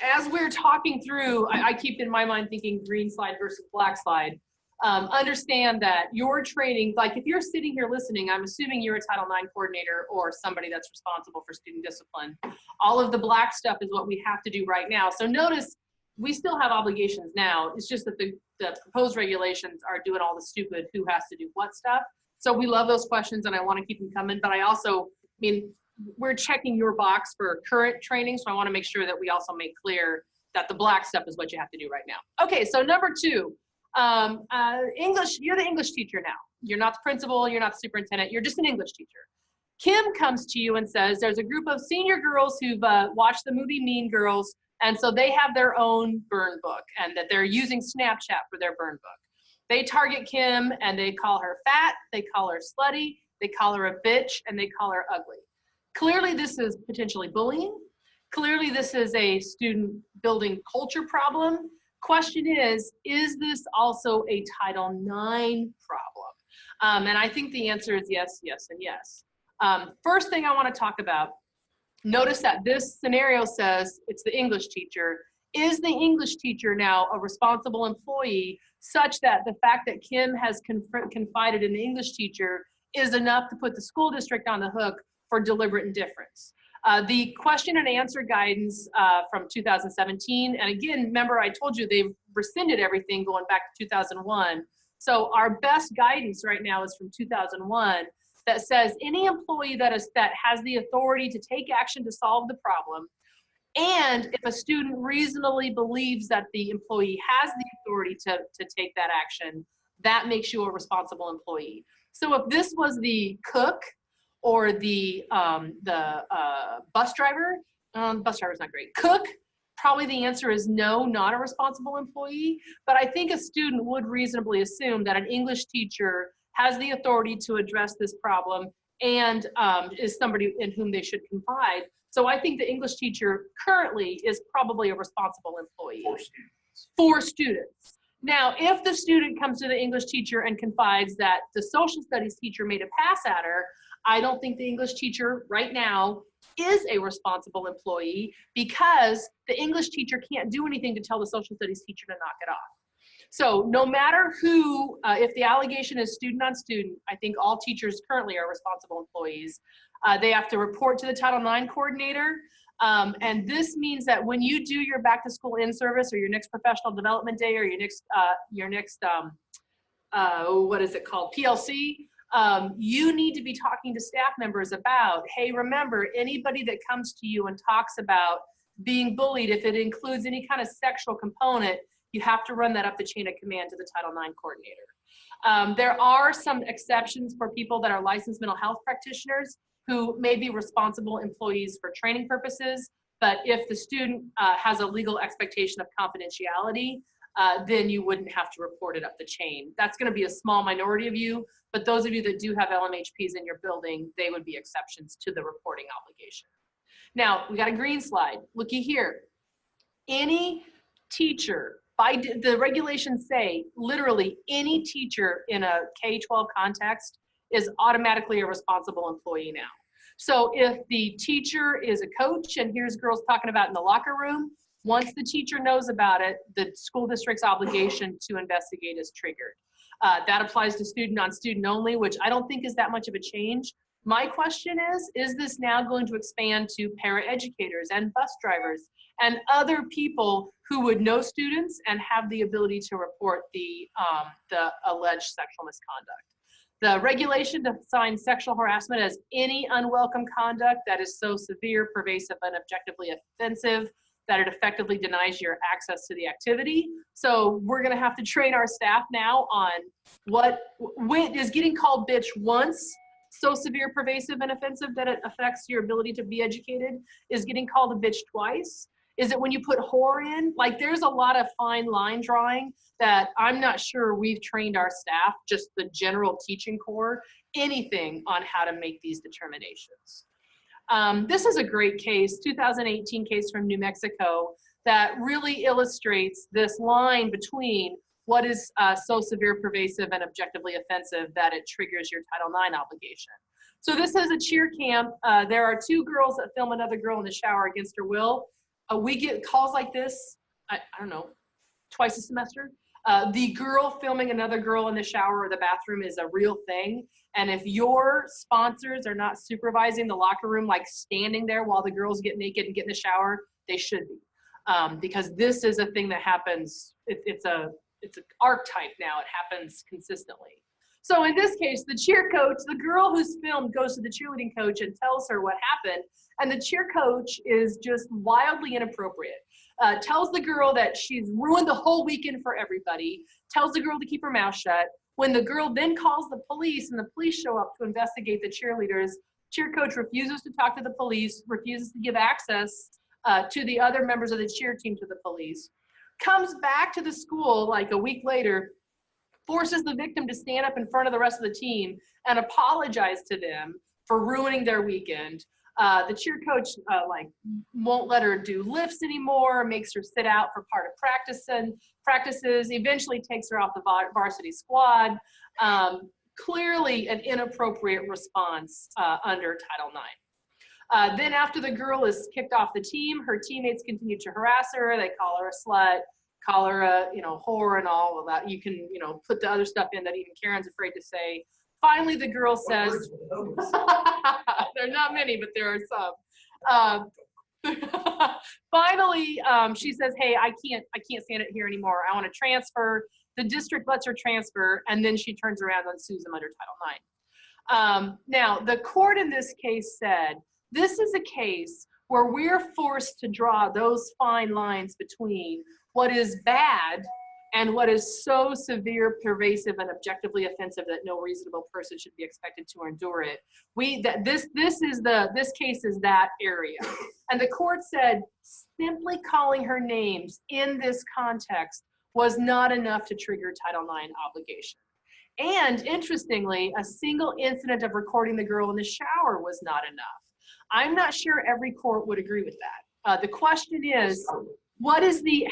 as we're talking through, I keep in my mind thinking green slide versus black slide. Understand that your training, like if you're sitting here listening, I'm assuming you're a Title IX coordinator or somebody that's responsible for student discipline. All of the black stuff is what we have to do right now. So notice we still have obligations now. It's just that the proposed regulations are doing all the stupid who has to do what stuff. So we love those questions and I want to keep them coming, but I also, we're checking your box for current training, so I want to make sure that we also make clear that the black stuff is what you have to do right now. Okay, so number 2, English, you're the English teacher now. You're not the principal, you're not the superintendent, you're just an English teacher. Kim comes to you and says there's a group of senior girls who've watched the movie Mean Girls, and so they have their own burn book, and that they're using Snapchat for their burn book. They target Kim, and they call her fat, they call her slutty, they call her a bitch, and they call her ugly. Clearly, this is potentially bullying. Clearly, this is a student building culture problem. Question is this also a Title IX problem? And I think the answer is yes, yes, and yes. First thing I want to talk about, notice that this scenario says it's the English teacher. Is the English teacher now a responsible employee such that the fact that Kim has confided in the English teacher is enough to put the school district on the hook for deliberate indifference? The question and answer guidance from 2017, and again, remember I told you they've rescinded everything going back to 2001. So our best guidance right now is from 2001 that says any employee that has the authority to take action to solve the problem, and if a student reasonably believes that the employee has the authority to take that action, that makes you a responsible employee. So if this was the cook or the bus driver, bus driver's not great. Cook, probably the answer is no, not a responsible employee. But I think a student would reasonably assume that an English teacher has the authority to address this problem and is somebody in whom they should confide. So I think the English teacher currently is probably a responsible employee. For students. Now, if the student comes to the English teacher and confides that the social studies teacher made a pass at her, I don't think the English teacher right now is a responsible employee because the English teacher can't do anything to tell the social studies teacher to knock it off. So no matter who, if the allegation is student on student, I think all teachers currently are responsible employees. They have to report to the Title IX coordinator. And this means that when you do your back to school in-service or your next professional development day or your next what is it called, PLC, you need to be talking to staff members about, hey, remember, anybody that comes to you and talks about being bullied, if it includes any kind of sexual component, you have to run that up the chain of command to the Title IX coordinator. There are some exceptions for people that are licensed mental health practitioners who may be responsible employees for training purposes, but if the student has a legal expectation of confidentiality, then you wouldn't have to report it up the chain. That's gonna be a small minority of you, but those of you that do have LMHPs in your building, they would be exceptions to the reporting obligation. Now, we got a green slide. Looky here. Any teacher, by the regulations say, literally any teacher in a K-12 context is automatically a responsible employee now. So if the teacher is a coach and here's girls talking about in the locker room, once the teacher knows about it, the school district's obligation to investigate is triggered. That applies to student on student only, which I don't think is that much of a change. My question is this now going to expand to paraeducators and bus drivers and other people who would know students and have the ability to report the alleged sexual misconduct? The regulation defines sexual harassment as any unwelcome conduct that is so severe, pervasive, and objectively offensive that it effectively denies your access to the activity. So we're gonna have to train our staff now on when is getting called bitch once so severe, pervasive, and offensive that it affects your ability to be educated? Is getting called a bitch twice? Is it when you put whore in? Like, there's a lot of fine line drawing that I'm not sure we've trained our staff, just the general teaching core, anything on how to make these determinations. This is a great case, 2018 case from New Mexico that really illustrates this line between what is so severe, pervasive, and objectively offensive that it triggers your Title IX obligation. So this is a cheer camp. There are two girls that film another girl in the shower against her will. We get calls like this, I don't know, twice a semester. The girl filming another girl in the shower or the bathroom is a real thing. And if your sponsors are not supervising the locker room, like standing there while the girls get naked and get in the shower, they should be. Because this is a thing that happens, it's an archetype now, it happens consistently. So in this case, the cheer coach, the girl who's filmed goes to the cheerleading coach and tells her what happened. And the cheer coach is just wildly inappropriate. Tells the girl that she's ruined the whole weekend for everybody, tells the girl to keep her mouth shut. When the girl then calls the police and the police show up to investigate the cheerleaders, cheer coach refuses to talk to the police, refuses to give access to the other members of the cheer team to the police, comes back to the school like a week later, forces the victim to stand up in front of the rest of the team and apologize to them for ruining their weekend. The cheer coach won't let her do lifts anymore, makes her sit out for part of practices, eventually takes her off the varsity squad. Clearly an inappropriate response under Title IX. Then after the girl is kicked off the team, her teammates continue to harass her. They call her a slut, call her a whore and all of that. You can put the other stuff in that even Karen's afraid to say. Finally, the girl says, there are not many, but there are some. Finally, she says, hey, I can't stand it here anymore. I want to transfer. The district lets her transfer, and then she turns around and sues them under Title IX. Now, the court in this case said, this is a case where we're forced to draw those fine lines between what is bad and what is so severe, pervasive, and objectively offensive that no reasonable person should be expected to endure it. This case is that area. And the court said simply calling her names in this context was not enough to trigger Title IX obligation. And interestingly, a single incident of recording the girl in the shower was not enough. I'm not sure every court would agree with that. The question is,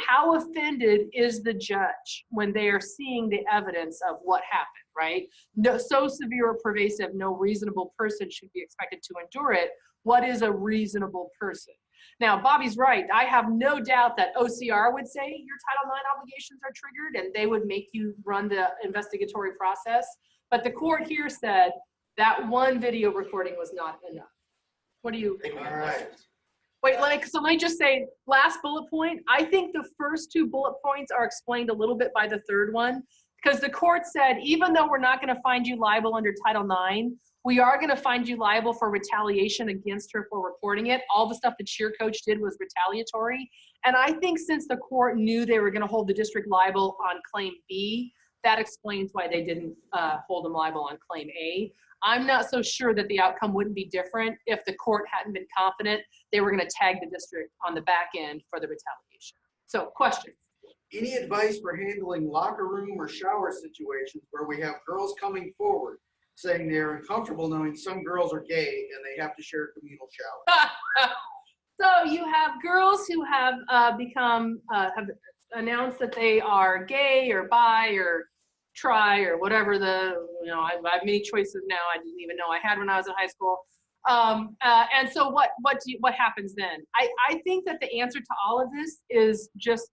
how offended is the judge when they are seeing the evidence of what happened, right? No, so severe or pervasive, no reasonable person should be expected to endure it. What is a reasonable person? Now, Bobby's right. I have no doubt that OCR would say your Title IX obligations are triggered and they would make you run the investigatory process. But the court here said that one video recording was not enough. What do you think? All right. Wait, let me just say, last bullet point. I think the first two bullet points are explained a little bit by the third one, because the court said, even though we're not going to find you liable under Title IX, we are going to find you liable for retaliation against her for reporting it. All the stuff the cheer coach did was retaliatory. And I think since the court knew they were going to hold the district liable on Claim B, that explains why they didn't hold them liable on Claim A. I'm not so sure that the outcome wouldn't be different if the court hadn't been confident they were going to tag the district on the back end for the retaliation. So, question. Any advice for handling locker room or shower situations where we have girls coming forward saying they're uncomfortable knowing some girls are gay and they have to share a communal shower? So you have girls who have have announced that they are gay or bi or tri or whatever I have many choices now I didn't even know I had when I was in high school. And so what happens then? I think that the answer to all of this is just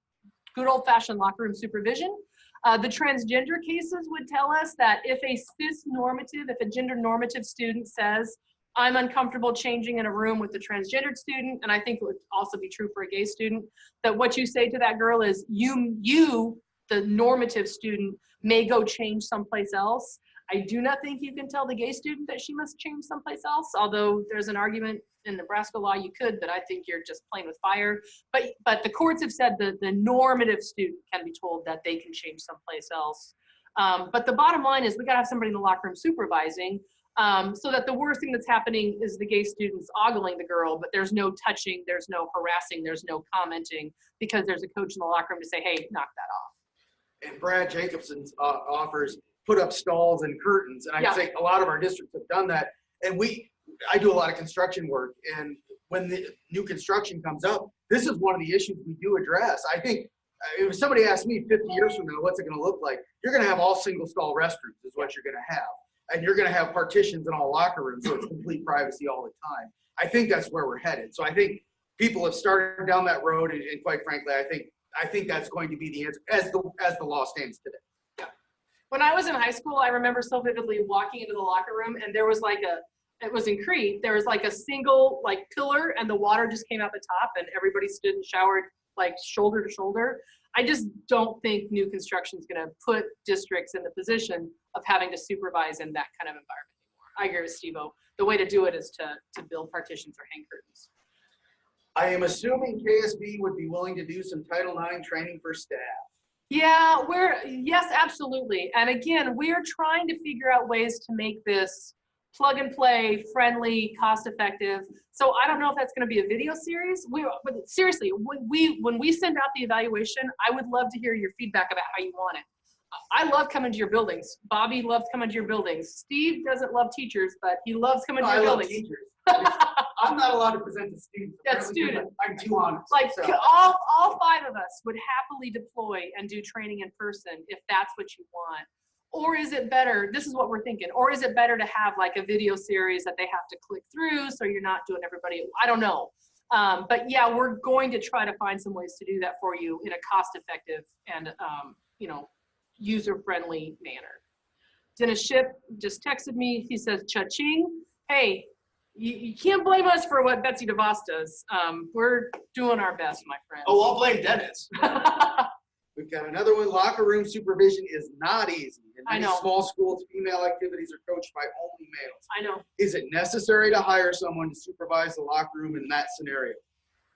good old-fashioned locker room supervision. The transgender cases would tell us that if a gender normative student says, I'm uncomfortable changing in a room with the transgendered student, and I think it would also be true for a gay student, that what you say to that girl is, you, the normative student, may go change someplace else. I do not think you can tell the gay student that she must change someplace else, although there's an argument in Nebraska law you could, but I think you're just playing with fire. But the courts have said that the normative student can be told that they can change someplace else. But the bottom line is we gotta have somebody in the locker room supervising, so that the worst thing that's happening is the gay students ogling the girl, but there's no touching, there's no harassing, there's no commenting, because there's a coach in the locker room to say, hey, knock that off. And Brad Jacobson offers put up stalls and curtains, and I say a lot of our districts have done that. And I do a lot of construction work, and when the new construction comes up, this is one of the issues we do address. I think if somebody asked me 50 years from now, what's it going to look like? You're going to have all single stall restrooms is what you're going to have. And you're going to have partitions in all locker rooms, so it's complete privacy all the time. I think that's where we're headed. So I think people have started down that road, and quite frankly, I think that's going to be the answer as the law stands today. When I was in high school, I remember so vividly walking into the locker room, and there was like it was in Crete, there was like a single like pillar, and the water just came out the top, and everybody stood and showered like shoulder to shoulder. I just don't think new construction is going to put districts in the position of having to supervise in that kind of environment anymore. I agree with Steve-O. The way to do it is to build partitions or hang curtains. I am assuming KSB would be willing to do some Title IX training for staff. Yeah, yes, absolutely. And again, we're trying to figure out ways to make this plug and play, friendly, cost effective. So I don't know if that's going to be a video series. But seriously, when we send out the evaluation, I would love to hear your feedback about how you want it. I love coming to your buildings. Bobby loves coming to your buildings. Steve doesn't love teachers, but he loves coming to your buildings. I love teachers. I'm not allowed to present to students. That's student. I'm too honest. Like so. all 5 of us would happily deploy and do training in person if that's what you want. Or is it better, this is what we're thinking, or is it better to have like a video series that they have to click through so you're not doing everybody, I don't know. But yeah, we're going to try to find some ways to do that for you in a cost-effective and user-friendly manner. Dennis Ship just texted me. He says, cha-ching. Hey, you can't blame us for what Betsy DeVos does. We're doing our best, my friend. Oh, I'll blame Dennis. We've got another one. Locker room supervision is not easy. In many small schools, female activities are coached by only males. I know. Is it necessary to hire someone to supervise the locker room in that scenario?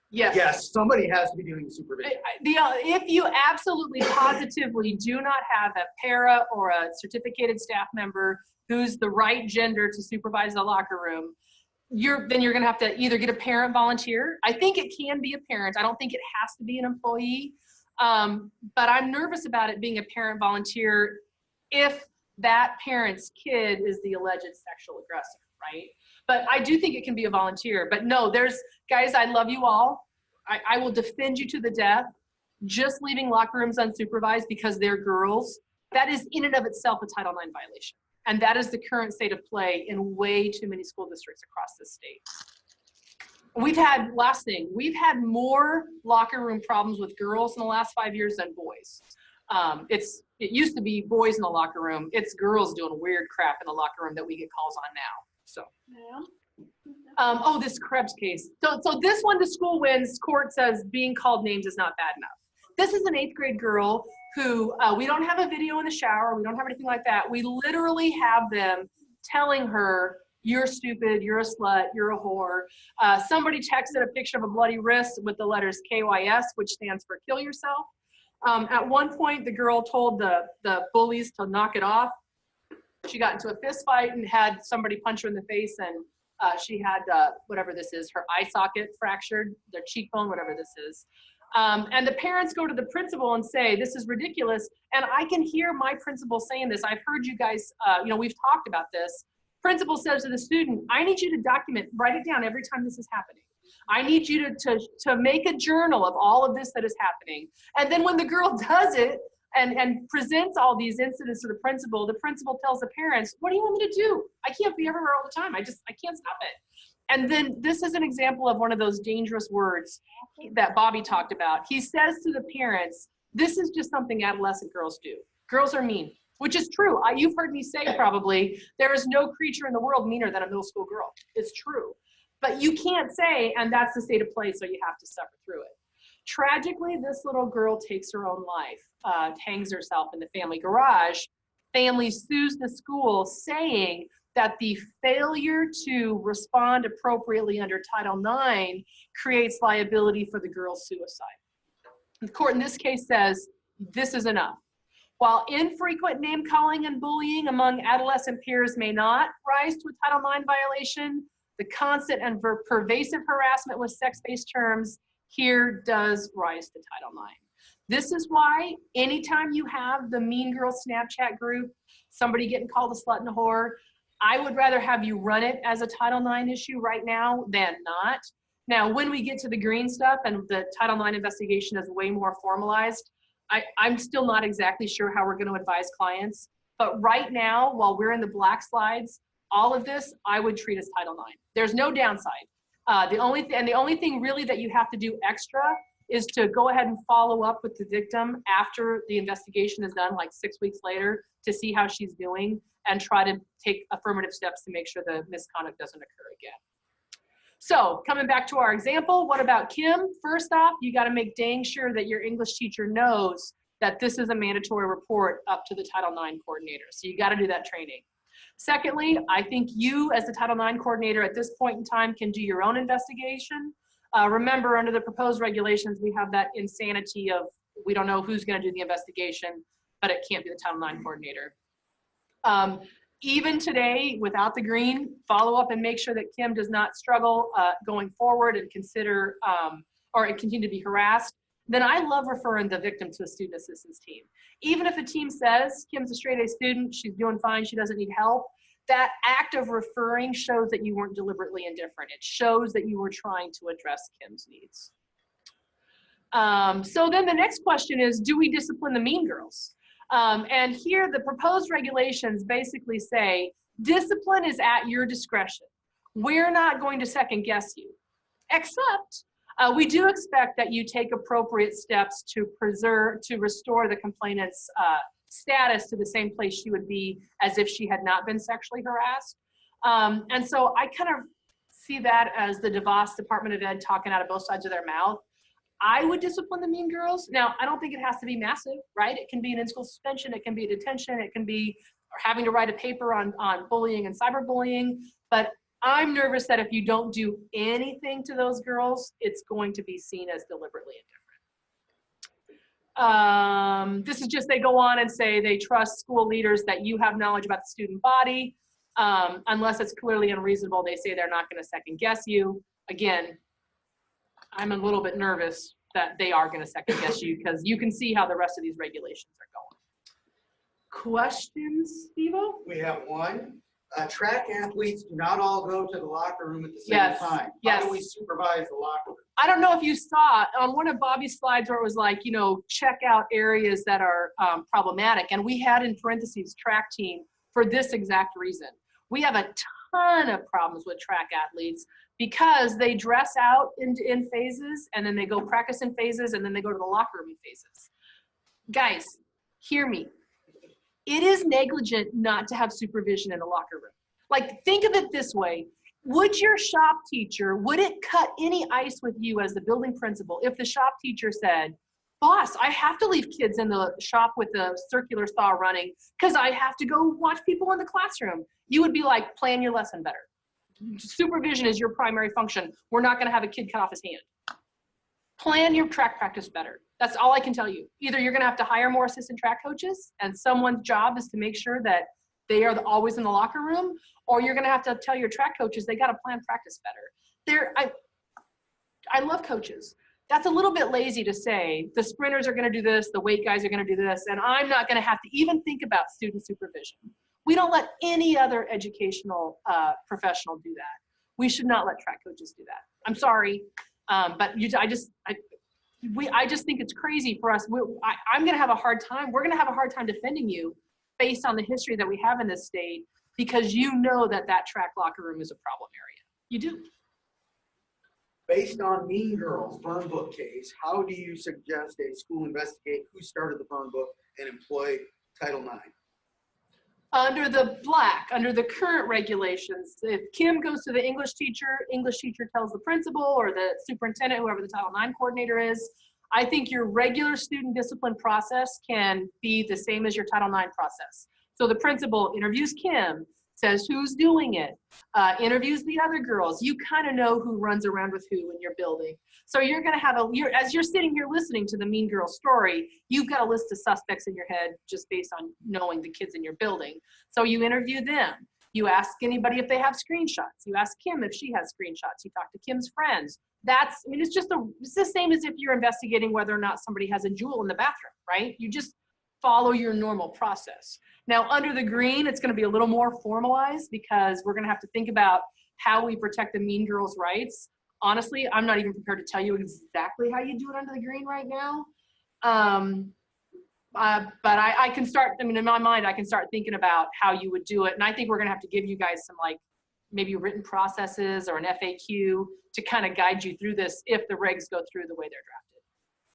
Yes. Yes, somebody has to be doing the supervision. If you absolutely positively do not have a para or a certificated staff member who's the right gender to supervise the locker room, then you're going to have to either get a parent volunteer. I think it can be a parent. I don't think it has to be an employee. But I'm nervous about it being a parent volunteer if that parent's kid is the alleged sexual aggressor, right? But I do think it can be a volunteer. But no, guys, I love you all. I will defend you to the death. Just leaving locker rooms unsupervised because they're girls, that is in and of itself a Title IX violation. And that is the current state of play in way too many school districts across the state. We've had more locker room problems with girls in the last 5 years than boys. It used to be boys in the locker room. It's girls doing weird crap in the locker room that we get calls on now. So, this Krebs case. So this one, the school wins. Court says being called names is not bad enough. This is an 8th grade girl who we don't have a video in the shower. We don't have anything like that. We literally have them telling her, "You're stupid, you're a slut, you're a whore." Somebody texted a picture of a bloody wrist with the letters KYS, which stands for kill yourself. At one point, the girl told the bullies to knock it off. She got into a fist fight and had somebody punch her in the face, and she had whatever this is, her eye socket fractured, their cheekbone, whatever this is. And the parents go to the principal and say, "This is ridiculous." And I can hear my principal saying this. I've heard you guys, we've talked about this. Principal says to the student, "I need you to document, write it down every time this is happening. I need you to make a journal of all of this that is happening." And then when the girl does it and presents all these incidents to the principal tells the parents, "What do you want me to do? I can't be everywhere all the time. I can't stop it." And then this is an example of one of those dangerous words that Bobby talked about. He says to the parents, "This is just something adolescent girls do. Girls are mean." Which is true. You've heard me say probably, there is no creature in the world meaner than a middle school girl. It's true. But you can't say, and that's the state of play, so you have to suffer through it. Tragically, this little girl takes her own life, hangs herself in the family garage. Family sues the school saying that the failure to respond appropriately under Title IX creates liability for the girl's suicide. The court in this case says, this is enough. While infrequent name-calling and bullying among adolescent peers may not rise to a Title IX violation, the constant and pervasive harassment with sex-based terms here does rise to Title IX. This is why anytime you have the Mean Girls Snapchat group, somebody getting called a slut and a whore, I would rather have you run it as a Title IX issue right now than not. Now, when we get to the green stuff and the Title IX investigation is way more formalized, I'm still not exactly sure how we're going to advise clients. But right now, while we're in the black slides, all of this I would treat as Title IX. There's no downside. The only thing really that you have to do extra is to go ahead and follow up with the victim after the investigation is done, like 6 weeks later, to see how she's doing and try to take affirmative steps to make sure the misconduct doesn't occur again. So coming back to our example, what about Kim? First off, you got to make dang sure that your English teacher knows that this is a mandatory report up to the Title IX coordinator. So you got to do that training. Secondly, I think you as the Title IX coordinator at this point in time can do your own investigation. Remember, under the proposed regulations, we have that insanity of we don't know who's going to do the investigation, but it can't be the Title IX coordinator. Even today, without the green, follow up and make sure that Kim does not struggle going forward and consider or continue to be harassed. Then I love referring the victim to a student assistance team. Even if the team says Kim's a straight A student, she's doing fine, she doesn't need help, that act of referring shows that you weren't deliberately indifferent. It shows that you were trying to address Kim's needs. So then the next question is, do we discipline the mean girls? And here the proposed regulations basically say, discipline is at your discretion. We're not going to second guess you, except we do expect that you take appropriate steps to restore the complainant's status to the same place she would be as if she had not been sexually harassed. And so I kind of see that as the DeVos Department of Ed talking out of both sides of their mouth. I would discipline the mean girls. Now, I don't think it has to be massive, right? It can be an in-school suspension, it can be a detention, it can be having to write a paper on bullying and cyberbullying, but I'm nervous that if you don't do anything to those girls, it's going to be seen as deliberately indifferent. This is just, they go on and say they trust school leaders that you have knowledge about the student body. Unless it's clearly unreasonable, they say they're not going to second guess you. Again, I'm a little bit nervous that they are going to second guess you because you can see how the rest of these regulations are going. Questions, Evo? We have one. Track athletes do not all go to the locker room at the same time. Yes. How do we supervise the locker room? I don't know if you saw on one of Bobby's slides where it was like, you know, check out areas that are problematic. And we had in parentheses track team for this exact reason. We have a ton of problems with track athletes because they dress out in phases and then they go practice in phases and then they go to the locker room in phases. Guys, hear me. It is negligent not to have supervision in the locker room. Like, think of it this way. Would your shop teacher, would it cut any ice with you as the building principal if the shop teacher said, boss, I have to leave kids in the shop with the circular saw running because I have to go watch people in the classroom? You would be like, plan your lesson better. Supervision is your primary function. We're not going to have a kid cut off his hand. Plan your track practice better. That's all I can tell you. Either you're going to have to hire more assistant track coaches and someone's job is to make sure that they are always in the locker room, or you're going to have to tell your track coaches they got to plan practice better. I love coaches. That's a little bit lazy to say the sprinters are going to do this, the weight guys are going to do this, and I'm not going to have to even think about student supervision. We don't let any other educational professional do that. We should not let track coaches do that. I'm sorry, but I just think it's crazy for us. I'm going to have a hard time. We're going to have a hard time defending you based on the history that we have in this state because you know that track locker room is a problem area. You do. Based on Mean Girls burn book case, how do you suggest a school investigate who started the burn book and employ Title IX? Under the current regulations, if Kim goes to the English teacher tells the principal or the superintendent, whoever the Title IX coordinator is, I think your regular student discipline process can be the same as your Title IX process. So the principal interviews Kim, says who's doing it, interviews the other girls. You kind of know who runs around with who in your building. So you're going to have as you're sitting here listening to the Mean Girl story, you've got a list of suspects in your head just based on knowing the kids in your building. So you interview them. You ask anybody if they have screenshots. You ask Kim if she has screenshots. You talk to Kim's friends. It's the same as if you're investigating whether or not somebody has a jewel in the bathroom, right? You just follow your normal process. Now, under the green, it's going to be a little more formalized because we're going to have to think about how we protect the mean girls' rights. Honestly, I'm not even prepared to tell you exactly how you do it under the green right now. But I can start, in my mind, I can start thinking about how you would do it. And I think we're going to have to give you guys some maybe written processes or an FAQ to kind of guide you through this if the regs go through the way they're drafted.